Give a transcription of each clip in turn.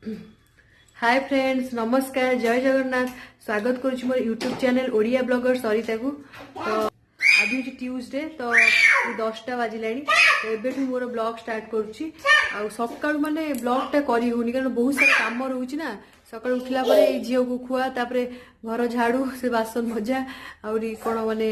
Hi friends, नमस्कार, जय जगन्नाथ। स्वागत करुच्ची मोर यूट्यूब चैनल ओडिया ब्लॉगर सरिता को। तो अभी ट्यूसडे तो 10टा बाजिला तो एबेठू मोर ब्लॉग स्टार्ट करुच्ची। आ सकाळू माने ब्लॉगटा करी होनी कारण बहुत सारा काम रोची ना। सकाळ उठला परे झील को खुआ तापरे घर झाड़ू से बासन मजा आउरी कोन माने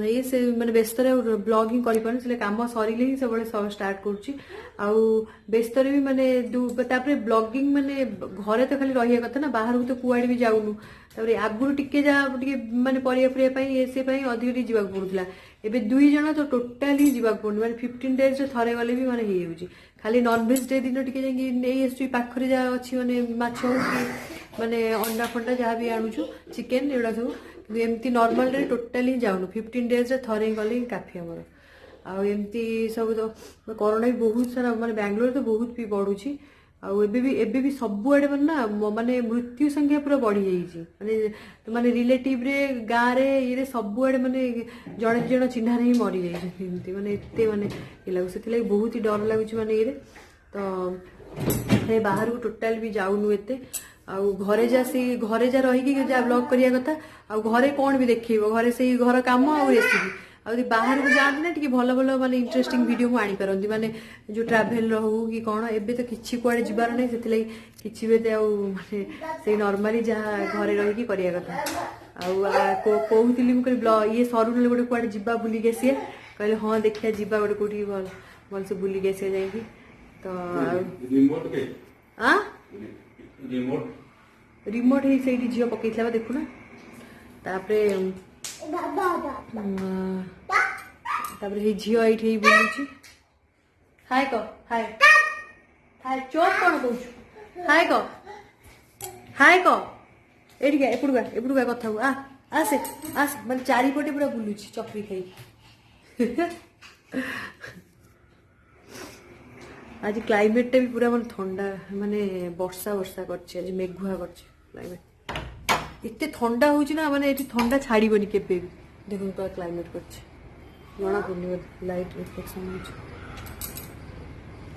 ये से माने व्यस्त ब्लॉगिंग करि पानी से काम सरिले ही सब स्टार्ट करुच्ची। आउ व्यस्त भी माने तापरे ब्लॉगिंग माने घरे तो खाली रहिया कथा ना, बाहर को तो कुआडे भी जाउनु। तापरे आगुरु टिके जा टिके माने परिया परिया पई एसे पई अधिक टी जीवा पड़ुला। एबे दुई जण तो टोटाली जीवा पड़ुनी माने 15 डेज रे थरे गले भी माने हे होउची। खाली नॉनवेज डे दिन टिके जाई नै एसु पाखरे जा अछि माने माछ हो कि माने अंडा फंडा जहाँ भी आणुछु चिकेन एडा सब एमती नॉर्मल रे टोटाली जाउनु। 15 डेज रे थरे गले काफी हमर। आ एमती सब तो कोरोना भी बहुत सारा माने बेंगलोर तो बहुत भी बढ़ुची। एबे भी सबुआडे ना माने मृत्यु संख्या पूरा बढ़ी जाइए माने माने रिलेटिव रे गाँव रे ये सबुआडे माने जड़े जन चिन्ह ही मरी जाइए माने एते माने लगू से बहुत ही डर लगुच माने ये तो बाहर को टोटाल भी जाऊनु एते। आउ घरे जा रही जा ब्लॉग करिया कथा। आउ घरे कौन भी देखिबो घरे से घर काम आ रेसिपी आ बाहर को जाते ना टी भल भल माने इंटरेस्टिंग वीडियो को आनी पारंती माने जो ट्रैवल हो कि कौन एबे तो किछि कुआडे जिबार नै सेति किछि बेते आ माने से नॉर्मली जहाँ घरे रही की करिया कथा। आउ कहूतिली म ब्लॉग ये सरू ने गोटे कुआडे जिबा बुली गेसिए कहले हां देखिया जिबा गोटे कोठी भल से बुली गेसिए जाई की तो रिमोट के आ रिमोट ही सेठी जियो पकेइतला देखु ना। तापरे झील ये बुलूची हाय क हाय हाय चोप कौन कहूँ हाय क एपड़ुआ कथा आ आसे आस माने चारिपटे पूरा बुलूची चकरी खाई। आज क्लाइमेट भी पूरा मन ठंडा माने वर्षा वर्षा करछि आज मेघुआ करछि क्लाइमेट इतने ठंडा होची ना माने एठी ठंडा छाड़ीबनी केबे भी देखो तो क्लाइमेट करछि जना पड़नी लाइट रिफ्लेक्शन होची।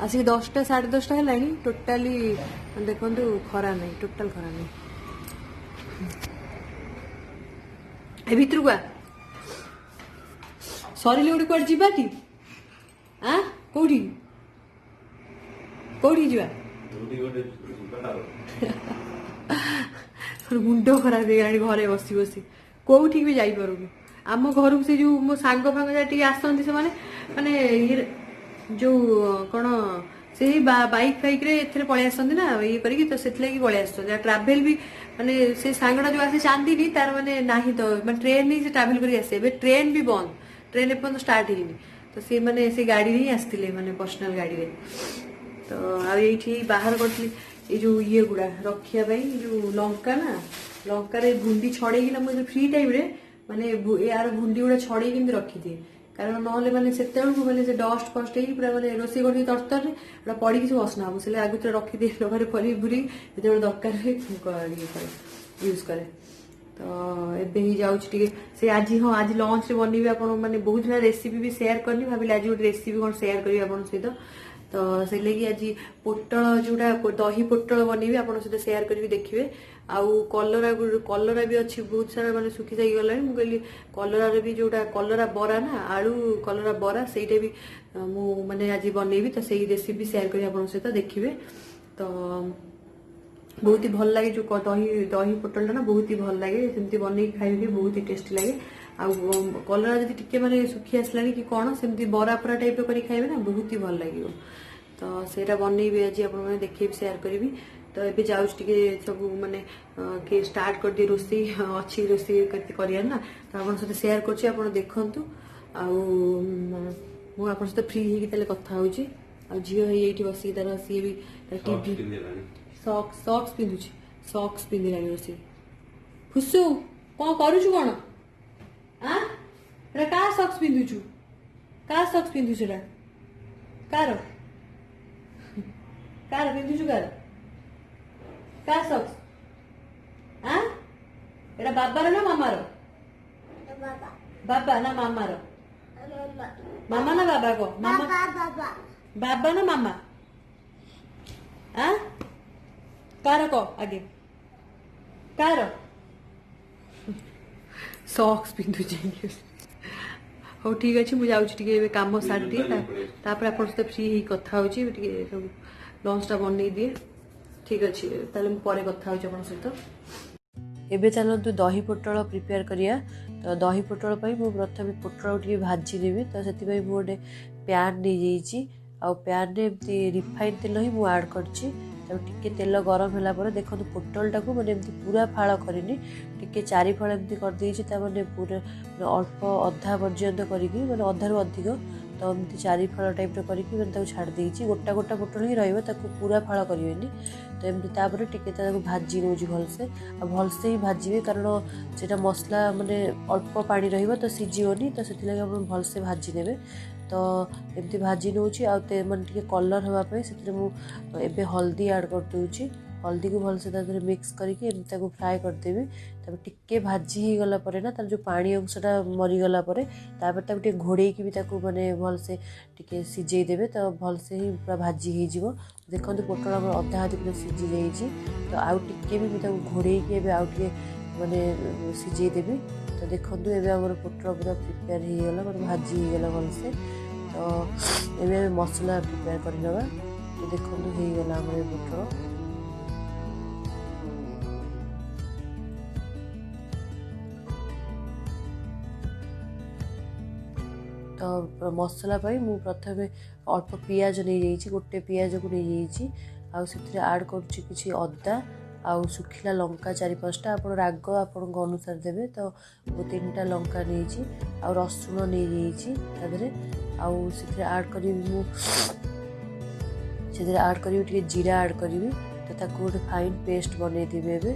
आसिक 10टा 10:30 हेलानी टोटाली देखंतु खरा नहीं टोटाल खरा नहीं ए भितर को सरी लोडी कोड जिबाटी आ कोडी कोडी जिबा मुंड खराब हो घरे बसी बसी कौटी भी जापरूनी। आम घर से जो मो सांग फांग टी आसती से माने ये जो कौन से बाइक फाइक रे एथरे पळे आसती ना ये करके तो सेथले की पळे आसती ट्रैवल भी माने से सांगड़ा जो आसे चांदी नहीं तार माने नाही तो माने ट्रेन नहीं से ट्रैवल करी आसे बे ट्रेन भी बंद ट्रेन एपन स्टार्ट हेनी तो से माने से गाड़ी ही आसतिले माने पर्सनल गाड़ी रे तो आ एठी बाहर करथली ये जो ये गुड़ा रखिया भाई जो लंका ना लंका रे भुंडी छड़े ना मुझे फ्री टाइम रे माने यार भुंडी गुड़ा छड़े कि रखी दिए कारण नहले माने सेते को माने से डस्ट फस्ट ही पूरा माने रोसे करथि तरतर रे पड़ी कि बसना हम से आगु रखी दिए डबारे परी बुरी जेते दरकार रे यूज करे। तो एबे ही जाउछ टिके से आज हां आज लंच रे बनिबे आपन माने बहुत सारा रेसिपी भी शेयर करनी भाबिले आज गोटे रेसिपी कोन शेयर करी आपन सहित तो से लगी आज पोटल जोड़ा दही पोटल बनैबी आप सहित शेयर करके देखिए। आउ कलरा भी अच्छी बहुत सारा माने सुखी जाई गला मु कहली कलरा भी जोड़ा कलरा बरा ना आलू कलरा बरा सेटा भी मु माने आज बनैबी तो सही रेसिपी शेयर करी आप सहित देखिए। तो बहुत ही भल लगे जो दही पोटल ना बहुत ही भल लगे सेमती बनै खाइबे बहुत ही टेस्टी लगे। आउ कलरा जदि टिके माने सुखी आसलानी कि कौन सेमती बरा परा टाइप करी खाइबे ना बहुत ही भल लगे। तो सेटा बनैबी आज आप देखेबी शेयर करी। तो एबे जाउछ टिके सब माने के स्टार्ट कर दे रोसी अच्छी रोसी करिया ना तो आपन सहित शेयर करछि आपन देखंतु। आउ मु आपन सहित फ्री हे कि तले कथा होउछि आ जियो हे एठी बसी तार सी भी टीवी सॉक्स पिंदुछि सॉक्स पिंदी लागी रोसी खुसु कोन करूछु कोन आ रे का सॉक्स पिंदुछु का सॉक्स पिंदुछु रे कार कार पिंदुछु का सॉक्स आ एरा बाबा ना मामा रो बाबा ना मामा रो मामा ना बाबा को मामा बाबा ना मामा आ कार को आगे कार सॉक्स पिंधु जाइए हो ठीक अच्छे मुझे जाऊँगी कम सारी दिए तापर आप फ्री ही कथा लंचटा बनई दिए ठीक अच्छे ताले पर कथा सहित एबे चलतु दही पोटल प्रिपेयर करिया। तो दही पोटल मु प्रथम पोटल टे भाजीदेवी तो से गोटे प्यान नहीं जाइए आ प्यान में एमती रिफाइन तेल ही मुझे आड करची टिके तेल गरम है देखो पोटलटा को मैंने एमती पूरा फाड़ करनी टिके चारि फाड़ एमती कर मैंने पूरा अल्प अधा पर्यंत करी मैंने अधारू अधिक तो एमती चारि फाड़ टाइप करके छाड़ देती गोटा गोटा पोटल ही रहा पूरा फाड़ करेनि तो एमती तापर टिके भाजी नौजी भलसे आ भलसे ही भाजी कारण से मसला माने अल्प पानी रहिबो तो सिझिबनी तो से भलसे भाजी नेबे तो एमती भाजी नौची मैंने टिके कलर होगापी से हल्दी ऐड कर दूची हल्दी को भलसे मिक्स करके एमती फ्राए करदेवी तब टिके भाजी हो गला परे ना तार जो पानी अंशटा मरीगला तापर घोड़े की भी माने भलसे टिके सिझे देवे तो भलसे ही पूरा भाजी हो देखो पोटल अधा अधी पूरा सिझी जाइए तो आउ टिके भी घोड़े की आउ टे माने सिझे देवी तो देखो ये पोटल पूरा प्रिपेयर होगला मतलब भाजी होगला भलसे तो ये मसला प्रिपेयर करवा तो देखो होगला पोटल तो मसला मु प्रथम अल्प पियाज नहीं जाइए गोटे पियाज को नहीं जाइए आउ आड कर अदा आउ सुखिला लंका 4-5टा आप राग आपण अनुसार देवे तो 3टा लंका नहीं आउ रसुण नहीं जाइए आउ से आड करी आड करी जीरा आड करी तो गोटे फाइन पेस्ट बनई देवे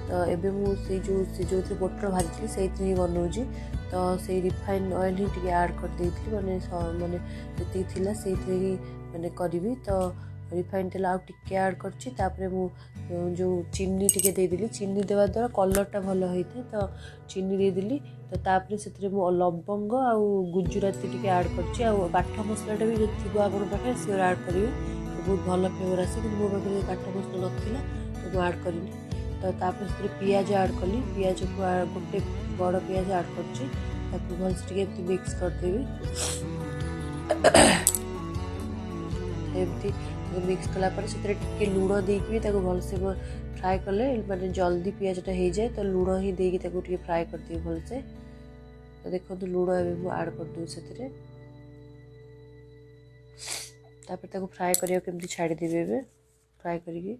तो एबे मुझे जो पोटल भाजी से ही बनाऊँगी तो से रिफाइन ऑयल ही टे ऐड कर देती मैंने माने जी थी से ही मैंने करी तो रिफाइन तेल आउ टिके ऐड कर जो चीनी टिके देदेली चीनी देवा द्वारा कलरटा भल होता है तो चीनी देदेली तो तापर से लवंग आउ गुजराती टिके ऐड कर बाठ मसलाटा भी थी आप पाखे सी ऐड करेंगे तो बहुत भल फ्लेवर आसे कि मो पाखे बाठ मसला नाला तो मुझे ऐड करी तो तापर से पियाज ऐड कली पियाज को गोटे बड़ पियाज ऐड कर भलसे मिक्स करदेवी एमती मिक्स कलापर से लुण देकी भलसे फ्राए कले माने जल्दी पियाजटा हो जाए तो लुण ही देकी फ्राए करदेवी भलसे तो देखो लुण एवं ऐड करदेवी से फ्राए करिया केमती छाड़देवी फ्राए करी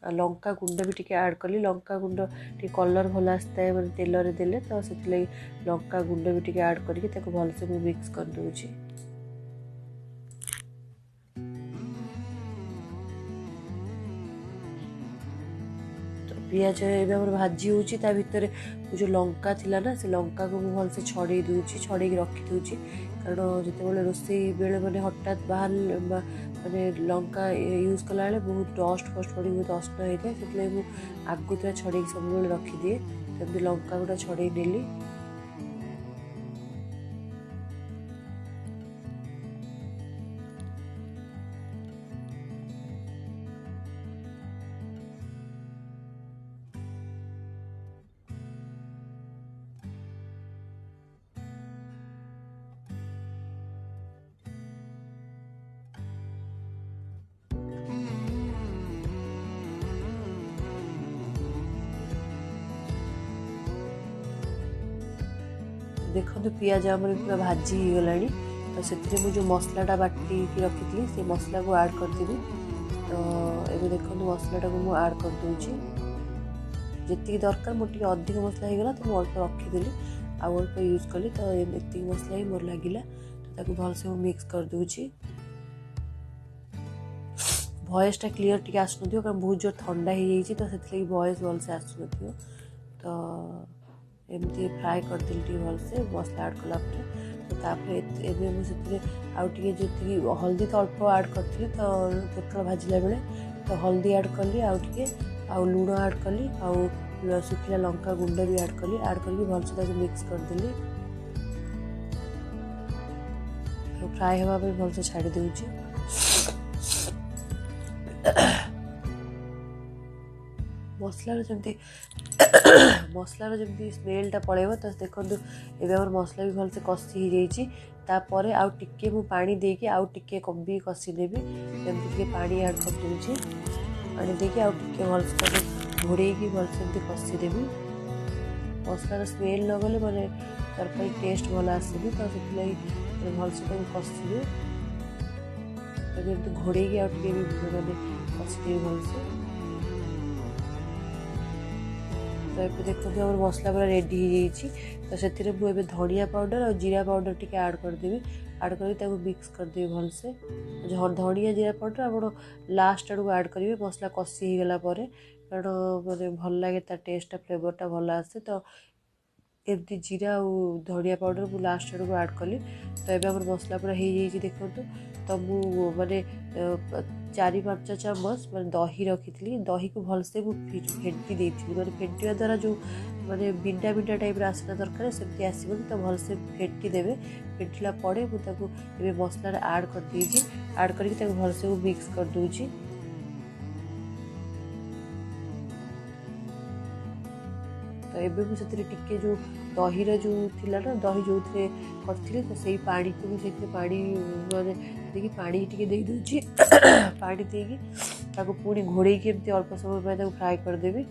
लंका गुंड भी टिके ऐड कली लंका गुंड टी कलर भल आसता है मैंने तेल रे देले तो से लंका गुंड भी टिके ऐड करके भलसे मुझे मिक्स कर दूची तो पियाज एवं भाजी होची ता भितर जो लंका थिला ना से लंका को मुझे भलसे छड़े दूची छड़े रखी दूची कारण जिते रोसई बेले मैंने हठात बाहर माने लंका यूज कला बहुत डस्ट फस्ट पड़ी बहुत अस्त होता है से आगुतरा छड़े सब रखीदिए तभी लंका गुड़ा छड़े नेली देखो पियाज आमर पूरा भाजी हो गला तो से मुझे मसलाटा बाटी रखी थी से मसला को ऐड करदेवी तो ये देखो मसलाटा को मुझे ऐड कर दूची जी दरकार मोटे अधिक मसला हो गला तो मुझे अल्प रखीदेली आउ अल्प यूज कली तो ये मसला ही मोर लगे तो भलसे मुझे मिक्स कर दूची वॉइसटा क्लीयर टी आसन कारण बहुत जोर ठंडा हो जाइए तो से वॉइस भलसे आसन तो एमती फ्राए करदेली भलसे मसला ऐड कलापर तो तापर मुझे आउ जी हल्दी तो अल्प ऐड करी तो पोटल भाजिला बेले तो हल्दी ऐड कली आउ लुण ऐड कली आउ सुखिला लंका गुंड भी ऐड करके भलसे मिक्स करदेली फ्राए हवा पे भलसे छाड़ी देउची। मसलार जमती स्मेलटा पड़ेब। तो देखो एवं आम मसला भी भलसे कषि हो जाइए। तापर आउ टिके मु पानी देकी आउ टिके भी कषिदेवी। जमती टिके पानी ऐड कर दूची। पानी देकी आउ टिके भलसे घोड़ेकी भलसे कषिदेवी। मसलार स्मेल न गले मैंने तरकारी टेस्ट भल आसेनी। तो से भलसे कषिबे। तो घोड़ेकी आउ टिके भी मैंने कषिदेवी भलसे। तो ये देखो आम मसला पूरा रेडी हो जाइए। तो से मुझे धनिया पाउडर और जीरा पाउडर टी ऐड करदेवी। ऐड कर मिक्स करदेवी भलसे। धनिया जीरा पाउडर आप लास्ट आड़ को ऐड करेंगे मसला कषि होगला कारण मैंने भल लगे टेस्टा फ्लेवरटा भल आसे। तो एमती जीरा और धनिया पाउडर मुझे लास्ट आड़ को ऐड कली। तो ये आम मसला पूरा हो जाइए देखो। तो मु माने 4-5 चामच मैं दही रखी थी। दही को भलसे फेंटी देती। मैंने फेंटा द्वारा जो मैंने बिंडा बिंडा टाइप आसना दरकार सेमती आसबनी। तो भलसे फेंटी देवे। फेंटिला पड़े मुझे मसला ऐड कर देगी। ऐड करके भलसे मिक्स कर दूची। तो एबे मुझे टिके जो दही जो थिला ना दही जो करथिले तो सही पानी को भी से पानी माने देखि पानी टिके दे दूची। पानी देकी ताको पूरी घोड़े की एमती अल्प समय में ताको फ्राई कर देबी।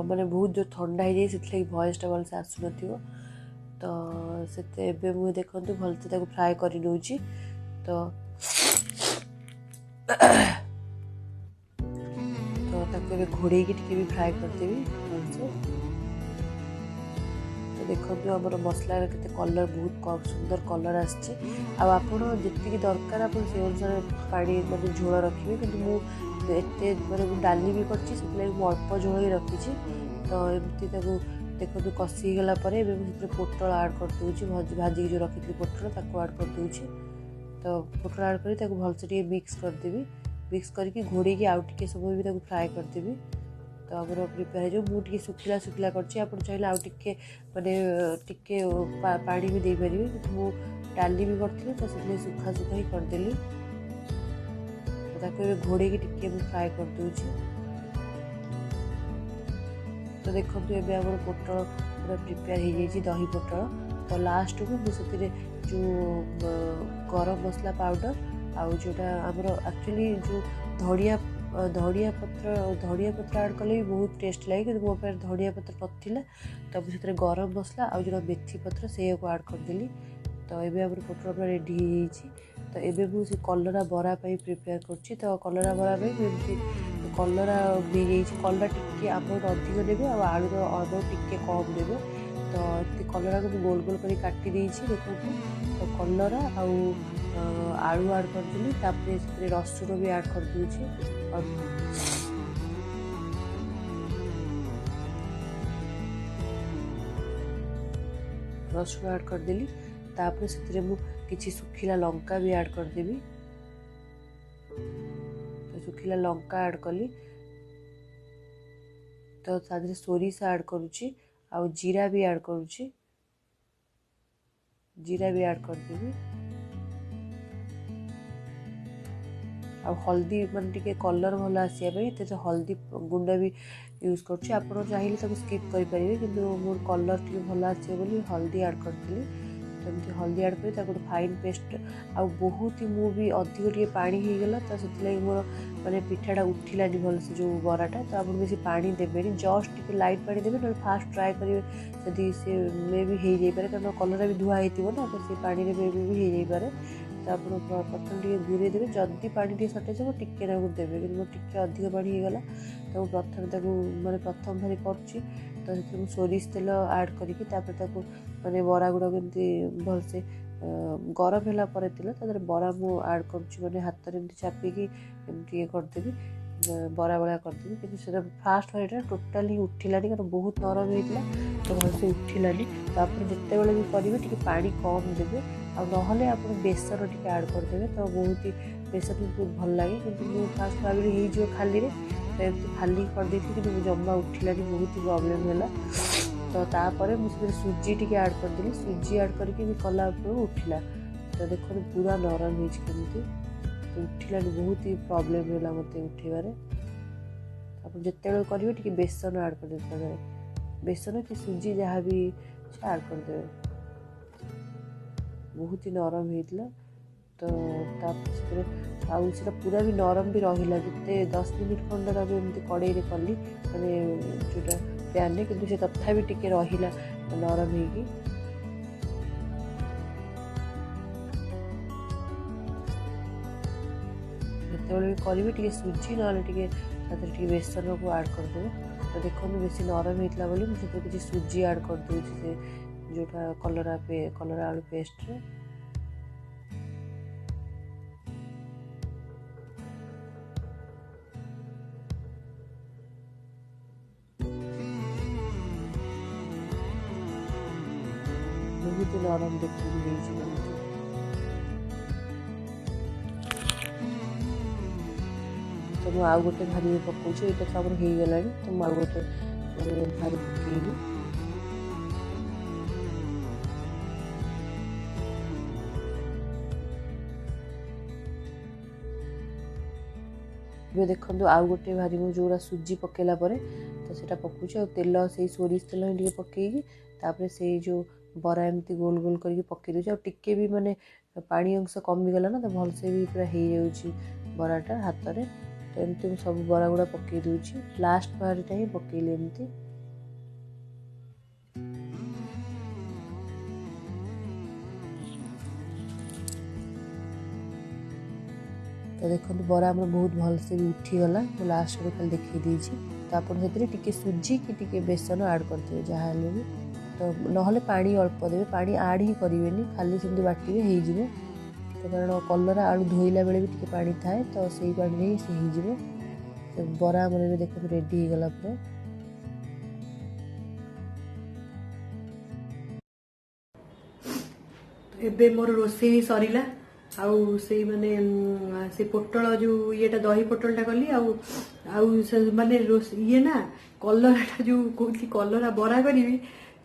माने बहुत जो ठंडा हो जाए से वॉइस टा भलसे आसु नथिबो। तो से एबे मु देखंतु भलसे ताको फ्राई करि नउची। तो घोड़े की टिके भी फ्राए करदेवी भलसे। तो देखो आम मसला के कलर बहुत सुंदर कलर आसची। आपड़ी दरकार आप से अनुसार पानी मतलब झोल रखिए। कि मुझे मैंने डाली भी कर अल्प झोल ही रखी। तो एमती देखो कषि गला पोटल ऐड कर दूची। भाजी जो रखी थी पोटल ताको ऐड कर दूची। तो पोटल ऐड कर भलसे मिक्स करदेवी। मिक्स करके घोड़े आउ टे समय भी फ्राए करदेवी। तो आम प्रिपेयर हो मुझे सुखिला सुखिला कर चाहिए आउ टे मैंने टिके पानी भी दे पारे। कि डाली भी करी तो से सुखा सुखा ही करदेली। तो घोड़े टिके फ्राए कर दूची। तो देखो ये आम पोटल पूरा प्रिपेयर हो जाइए दही पोटल। तो लास्ट को मुझे जो गरम मसला पाउडर आउ जोटा आमर एक्चुअली जो धनिया पत्र ऐड कले भी बहुत टेस्ट लगे। कि मो पास धनिया पत्र नथिला। तो मुझे गरम मसला आउ जो मेथी पत्र से ऐड करदेली। तो ये आम पोटल पूरा रेडी हो जाइए। तो ये मुझे कलरा बरा प्रिपेयर कर। तो कलरा बरा कलरा मिल जाइए। कलरा टिके आप अधिक ने आलूर अमाउंट टिके कम ने। तो कलरा को गोल गोल कर काटी देखो। तो कलरा आलू ऐड करदेली। तापर रसुण भी ऐड कर दूची। रसुण ऐड करदेली। तापर से किसी सुखिला लंका भी ऐड करदेवी। तो सुखिला लंका ऐड कली। तो तादरे सोरिष ऐड करुची। आउ जीरा भी ऐड करुची। जीरा भी ऐड करदेवी। आ हल्दी माने कलर भल आसापी तो हल्दी गुंड भी यूज कर। आप चाहिए स्किप करेंगे। कि मोर कलर टी भल आसे हल्दी ऐड करी। तो हल्दी ऐड कर गोटे फाइन पेस्ट आ बहुत ही मुझे अधिक टे पानी हो गला। तो से मोर मैंने पिठाटा उठिलानी भलसे जो बराटा। तो आप बेसी पानी देवे जस्ट टे लाइट पानी देवे। ना फास्ट ट्राए करेंगे जदि से मे भी हो जापे कारण कलर भी धुआ हो ना। तो से पानी मे भी हो जापे। तो आप प्रथम टे घूरे देवे। जदि पानी टे सटेज हो टिके ना देवे। कि टे अधिक पानी होगला। तो प्रथम मैंने प्रथम भारी कर। तो सोरिष तेल ऐड करके मैंने बरा गुड़ा एमती भलसे गरम है तेल तर बरा मु ऐड कर हाथ में चापिकी एमती ये करदेवी। बरा भाया करदेवी। कि फास्ट भाई टोटाली उठिलानी कारण बहुत नरम होता। तो भलसे उठिलानी। तापर जिते बड़े भी करेंगे टी पानी कम देवे। आने आप बेसन टी ऐड करदे। तो बहुत ही बेसन भी बहुत भल लगे। कि फास्ट भाभी हो खाली तो एमती खाली करदे कि जमा उठिलानी बहुत ही प्रॉब्लम है। तो तो तापर मुझे सुजी टी ऐड करदेली सुजी ऐड करके भी कला उठिला तो देखो पूरा नरम होमती तो उठिला बहुत ही प्रोब्लेम है मत उठेबार आप जिते करेंगे बेसन ऐड कर देते बेसन कि सुजी जहाँ भी ऐड करदे बहुत ही नरम होता तो आउटा पूरा भी नरम भी रहा जिते 10 मिनिट खंड एमती कड़े कली मैंने जोटा पैन कि से तथा भी टिके रहा नरम हो जिते करेंगे सुजी ना बेसन को ऐड करदे तो देखो बेसी नरम होता बोली मुझे किसी सुजी ऐड कर दूसरी जोटा कलरा आलू पेस्ट रे बहुत ही नरम देखिए तो मुझे आउ गोटे भारी में पकाऊँ ये तो सब हो गला तो मुझे आउ गोटे भारी पकईली देखो आउ गोटे भारी में जो सुजी पकेला तो सेटा पकाऊँ और तेल से सोरिष तेल ही पकईकी तापर से जो बरा एमती गोल गोल करके पकई दूसरी और टिके भी माने पानी अंश कमीगला ना तो भलसे भी पूरा हो जाऊँगी बराटा हाथ में तो एमती सब बरा गुड़ा पकई दूची लास्ट बारटा ही पकईली एमती तो देखो बरा आम बहुत भलसे भी उठीगला लास्ट में खाली देखी देती तो आप सुजी कि बेसन ऐड करते जहाँ भी तो ना पानी अल्प देवे पानी ऐड ही करेंगे खाली सेमती बाटे हो तो कारण कलरा आलू धोइला बेले भी टिके पानी थाए तो सही पानी ही से हो तो बरा आमर देखो रेडी हो गला पूरा एबे मोर रोषे सरीला आउ से माने से पोटल जो येटा दही पोटलटा कली आउ से माने ये ना कलराटा जो कहती कलरा बरा करी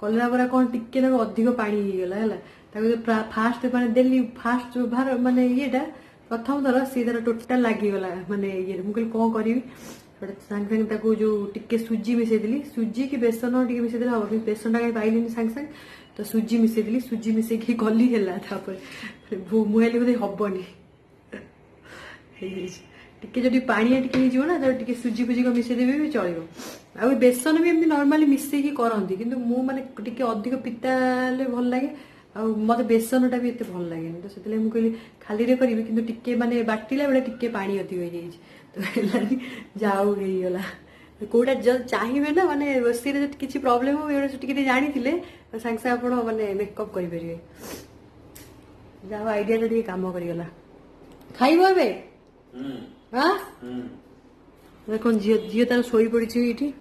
कलरा बरा कौन टिके ना अधिक पानी हो गला फास्ट माने देली फास्ट भार माने येटा प्रथम थर सी तरह टोटाल लगिगला माने ये मुझे कौन करी सांग सांग जो टिके सुजी मिसेदी सुजी कि बेसन टिके मिसेदे हम कि बेसन कहीं पाइलिनी सांग सांग तो सुजी मिसेदी सुजी मिसेकी गली है मुहली बोधे हेनी टिके जब पानिया टिके हो ना तो सुजी फुजी को मिसेदेवी भी चलो आ बेसन भी एमती नॉर्मली मिसेकी करती कि मु माने टिके अधिक पिता भल लगे आ मत बेसनटा भी एत भल लगे तो से मुझे खाली रे करी कि टिके माने बाटिला बेले टिके पानी अधिक हो जाए तो है जाऊ गला कौटा जब चाहिए ना माने रोषे किसी प्रोब्लेम हो टे जानी सांगे सांगे आप माने मेकअप करेंगे जहाँ आइडिया टे कम करगला खाइब ए हाँ देखो झी झी तार शोई पड़ी ये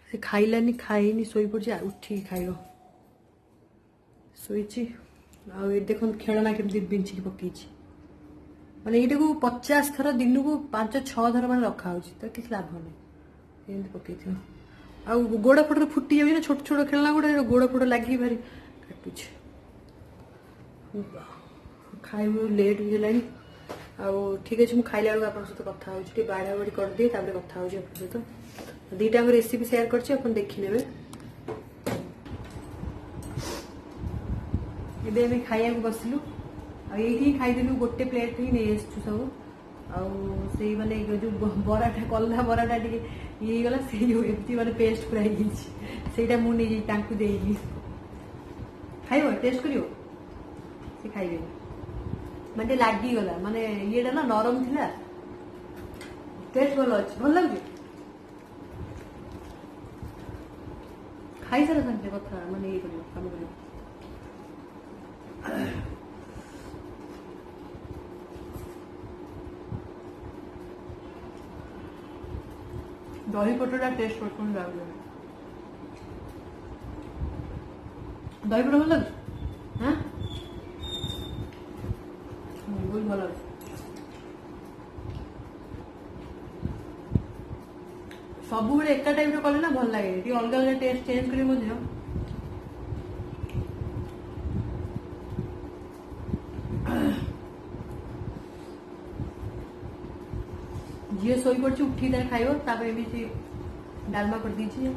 से खाइलानी खाईनी शोई पड़ी उठी खाइब शोची आ देखो खेलना केमती बिंचिकी पकई माने ये 50 थर दिन को 5-6 थर मैंने रखा तो किसी लाभ नहीं पकई आ गोड़ फोड़ तो फुटी जाए ना छोट छोट खेलना गुड़ा गोड़ फोड़ लगी भारी काटुच खाइब लेट भी है ठीक अच्छे मुझे खाइला बेलू आप सहित कथा हो बाढ़ा बाढ़ी कर दिए कथा हो सहित दीटा रेसिपी शेयर कर देखी ने ये खाया बसलु ये खाईदेलु गोटे प्लेट ही नहीं आसु सब आई माने जो बराटा कला बराटा ये गला से एमती माने पेस्ट पूरा होटा मुझे देगी खाइब टेस्ट कर खाइबे माने लगिगला माने ये ना नरम थिला टेस्ट भल अच्छे भल लगे खाई सारा सांगे कथा माने ये कम कर दही पटोटा टेस्ट कर दही पटो भल लगे हाँ बहुत भल सब एका टाइप कले ना भल लगे अलग अलग टेस्ट चेंज कर झील शोई पड़ी उठी खाइब तापर भी डालमा कर दीजिए।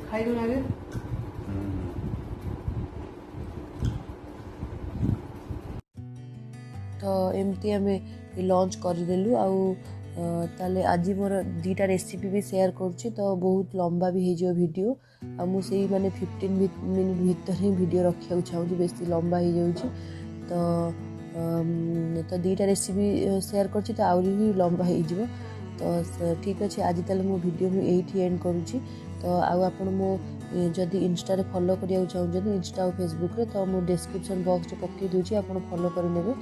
खाई दो आगे तो एमती आम लंच करदेलु ताले आज मोर 2टा रेसिपी भी शेयर करुच्ची तो बहुत लंबा भी हो वीडियो आ मुझे माने 15 मिनट भीतर ही वीडियो रखा चाहूँगी बेसी लंबा हो जाऊँगी तो 2टा रेसिपी शेयर करची तो आहरी भी लंबा हो तो ठीक अच्छे आज ताले मो वीडियो मुझे एंड करुच्ची तो आपण मो जदि इंस्टा रे फॉलो करिया चाहूँ इंस्टा और फेसबुक रे तो मो डिस्क्रिप्शन बॉक्स रे पकई दूची आपण फॉलो करेंगे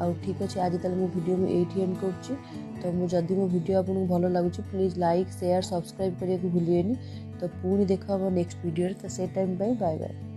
आउ ठीक अच्छे आज ताले मो वीडियो में एंड करुच्ची तो जदि मो वीडियो आपको भल लगुच प्लीज लाइक शेयर सब्सक्राइब करने को भूलिएनि तो पुणी देखा नेक्स्ट वीडियो तो से टाइम बाय बाय।